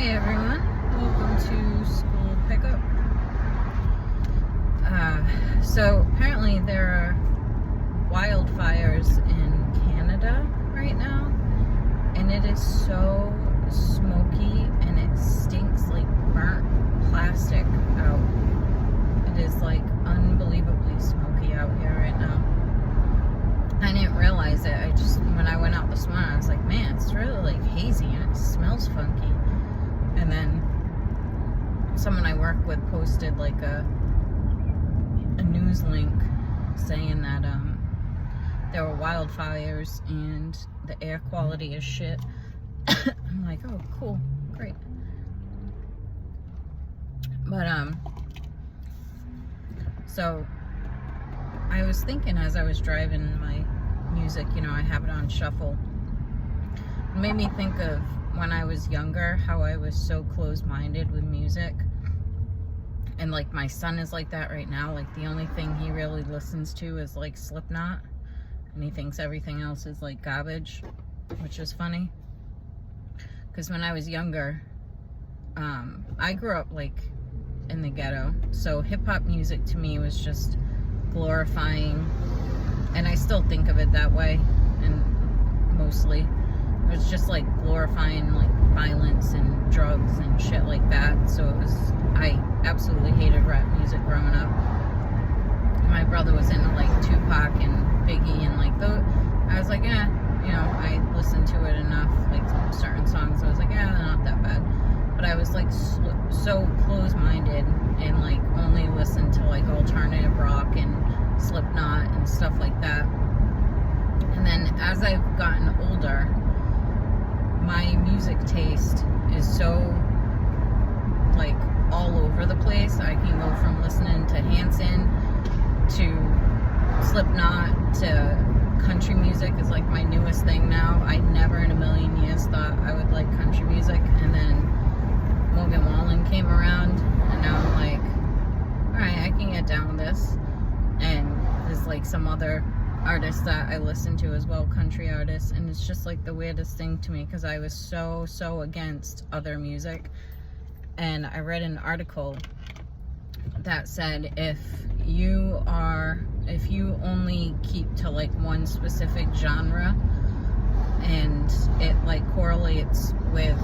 Hey everyone, welcome to school pickup. So apparently there are wildfires in Canada right now, and it is so smoky and it stinks like burnt plastic out. It is like unbelievably smoky out here right now. I didn't realize it. When I went out this morning, I was like, man, it's really like hazy and it smells funky. And then someone I work with posted like a news link saying that there were wildfires and the air quality is shit. I'm like, oh, cool, great. But so I was thinking as I was driving my music, I have it on shuffle. It made me think of when I was younger, how I was so close-minded with music. And like my son is like that right now. Like the only thing he really listens to is like Slipknot, and he thinks everything else is like garbage, which is funny. Because when I was younger, I grew up like in the ghetto, so hip-hop music to me was just glorifying, and I still think of it that way, and mostly it was just like glorifying like violence and drugs and shit like that. So I absolutely hated rap music growing up. My brother was into like Tupac and Biggie and like those. I was like, I listened to it enough, like certain songs. I was like, they're not that bad. But I was like so close-minded and like only listened to like alternative rock and Slipknot and stuff like that. And then as I've gotten older, my music taste is so like all over the place. I can go from listening to Hanson to Slipknot to country music is like my newest thing now. I never in a million years thought I would like country music, and then Morgan Wallen came around, and now I'm like, alright, I can get down with this. And there's like some other artists that I listen to as well, country artists, and it's just like the weirdest thing to me because I was so against other music. And I read an article that said if you only keep to like one specific genre and it like correlates with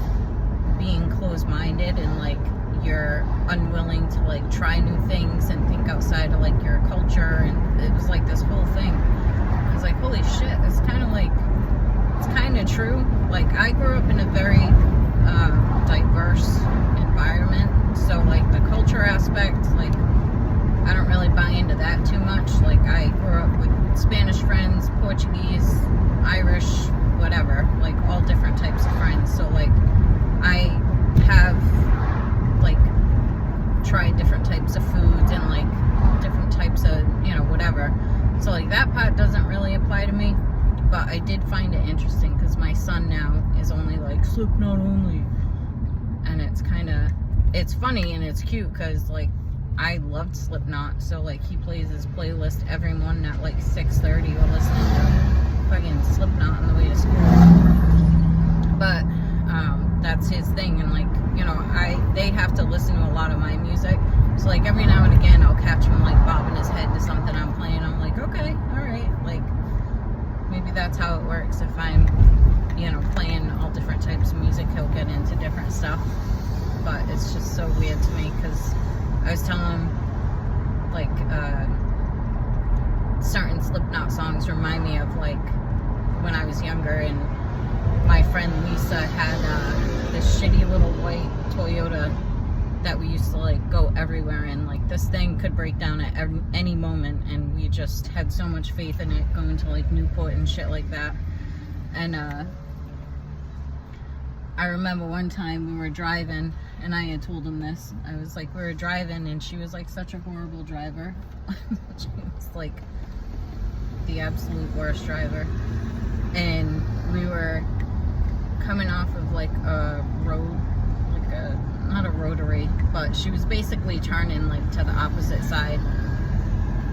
being closed-minded and like you're unwilling to like try new things and think outside of like your culture, and it was like this whole thing. I was like, holy shit, it's kind of true. Like I grew up in a very diverse environment, so like the culture aspect, like I don't really buy into that too much. Like I grew up with Spanish friends, Portuguese, Irish, whatever, like all different types of friends. So like I have like tried different types of foods and like different types of whatever. So like that part doesn't really apply to me, but I did find it interesting because my son now is only like Slipknot only, and it's funny and it's cute because like I loved Slipknot, so like he plays his playlist every morning at like 6:30 while listening to fucking Slipknot on the way to school. But that's his thing, and like they have to listen to a lot of my music, so like every now and again I'll catch him like bobbing his head to something I'm playing. I'm like, okay, all right, like maybe that's how it works. If I'm playing all different types of music, he'll get into different stuff. But it's just so weird to me because I was telling him like certain Slipknot songs remind me of like when I was younger, and my friend Lisa had this shitty little white Toyota that we used to like go everywhere in. Like this thing could break down at any moment, and we just had so much faith in it going to like Newport and shit like that. And I remember one time we were driving, and I had told him this. I was like, we were driving, and she was like such a horrible driver. She was like the absolute worst driver. And we were coming off of like a road, not a rotary, but she was basically turning like to the opposite side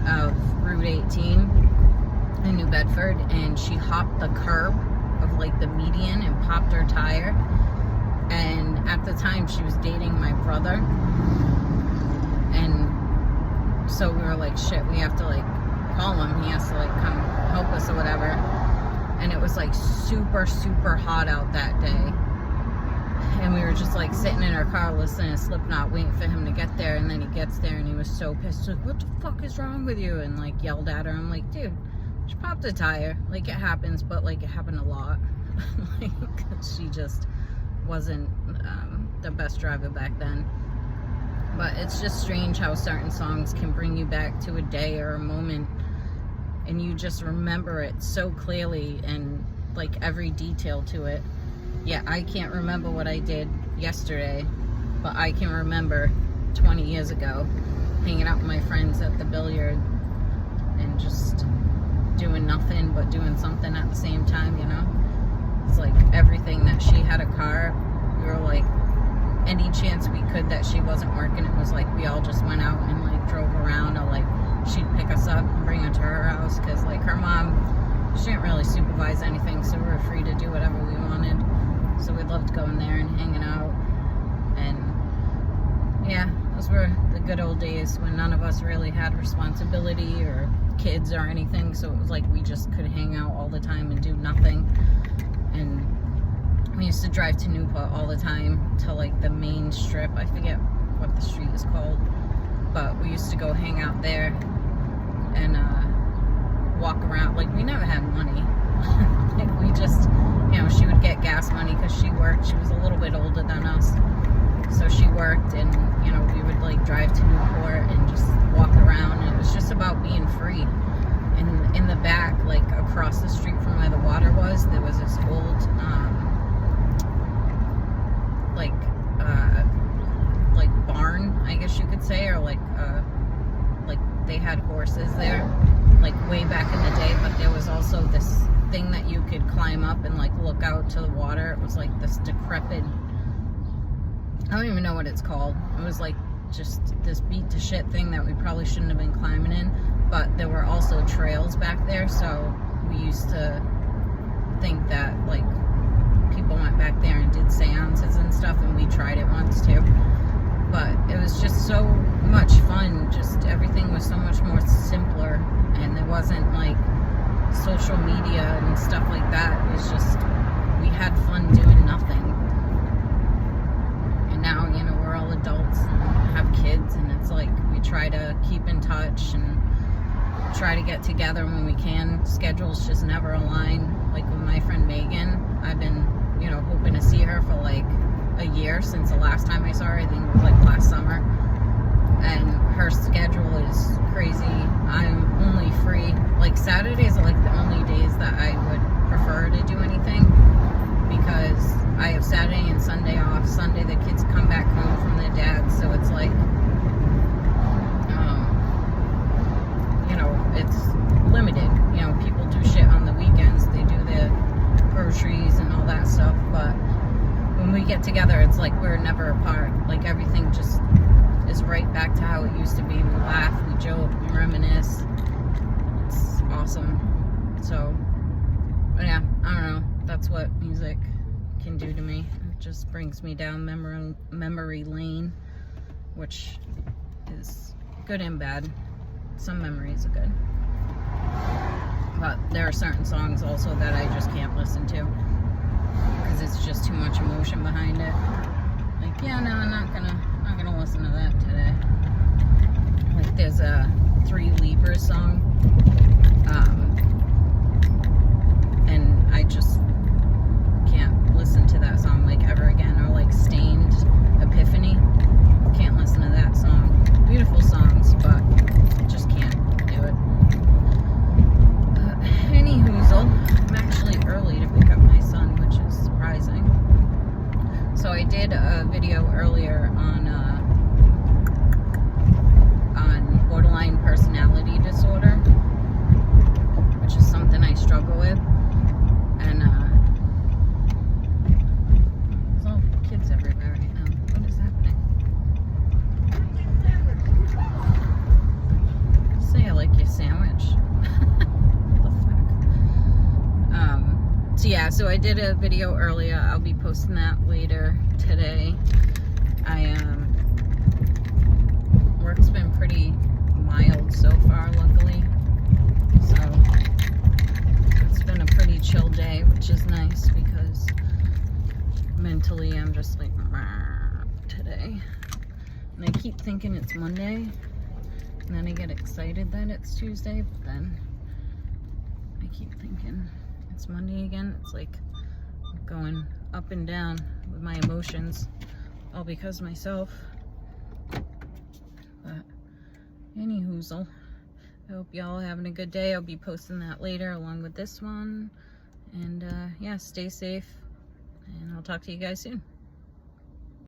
of Route 18 in New Bedford, and she hopped the curb of like the median and popped her tire. And at the time she was dating my brother, and so we were like, shit, we have to like call him, he has to like come help us or whatever. And it was like super, super hot out that day, and we were just like sitting in our car listening to Slipknot, waiting for him to get there. And then he gets there and he was so pissed, like, what the fuck is wrong with you? And like yelled at her. I'm like, dude, she popped a tire, like it happens, but like it happened a lot. Like, she just wasn't the best driver back then. But it's just strange how certain songs can bring you back to a day or a moment, and you just remember it so clearly and like every detail to it. Yeah, I can't remember what I did yesterday, but I can remember 20 years ago hanging out with my friends at the billiard and just doing nothing but doing something at the same time, you know? It's like everything that she had a car, we were like, any chance we could that she wasn't working, it was like we all just went out and like drove around, or like she'd pick us up and bring us to her house, because like her mom, she didn't really supervise anything, so we were free to do whatever we wanted. So we loved going there and hanging out. And yeah, those were the good old days when none of us really had responsibility or kids or anything, so it was like we just could hang out all the time and do nothing. And we used to drive to Newport all the time, to like the main strip. I forget what the street is called, but we used to go hang out there and walk around. Like, we never had money. Like, we just, you know, she would get gas money because she worked. She was a little bit older than us, so she worked, and you know, we would like drive to Newport and just walk around, and it was just about being free. And in the back, like across the street from where the water was, there was this old like barn, I guess you could say, or like they had horses there, like way back in the day. But there was also this thing that you could climb up and like look out to the water. It was like this decrepit, I don't even know what it's called. It was like just this beat to shit thing that we probably shouldn't have been climbing in. But there were also trails back there, so we used to think that like people went back there and did seances and stuff, and we tried it once too. But it was just so much fun. Just everything was so much more simpler, and there wasn't like social media and stuff like that. It was just, we had fun doing nothing. And now, you know, we're all adults and have kids, and it's like we try to keep in touch and try to get together when we can. Schedules just never align. Like with my friend Megan, I've been, you know, hoping to see her for like a year since the last time I saw her. I think it was like last summer. And her schedule is crazy. I'm only free, like Saturdays are like the only days that I would prefer to do anything, because I have Saturday and Sunday off. Sunday the kids come back home from their dad, so it's like, you know, it's limited. You know, people do shit on the weekends. They do their groceries and all that stuff, but when we get together, it's like we're never apart. Like everything just is right back to how it used to be. We laugh, we joke, we reminisce. It's awesome. So, yeah, I don't know. That's what music can do to me. It just brings me down memory lane, which is good and bad. Some memories are good, but there are certain songs also that I just can't listen to because it's just too much emotion behind it. Like, yeah, no, I'm not gonna listen to that today. Like, there's a 3 Libras song, and I just can't listen to that song like ever again. Or like Stained, Epiphany, can't listen to that song. Beautiful songs, but just can't do it. Any hoozle, I'm actually early to pick up my son, which is surprising. So I did a video earlier on borderline personality disorder, which is something I struggle with. And there's all kids everywhere right now. What is happening? Say I like your sandwich. So yeah, so so I did a video earlier. I'll be posting that later today. Work's been pretty mild so far, luckily. So it's been a pretty chill day, which is nice because mentally I'm just like today. And I keep thinking it's Monday, and then I get excited that it's Tuesday, but then I keep thinking it's Monday again. It's like going up and down with my emotions, all because of myself. But anyhoozle, I hope y'all are having a good day. I'll be posting that later along with this one. And yeah, stay safe, and I'll talk to you guys soon.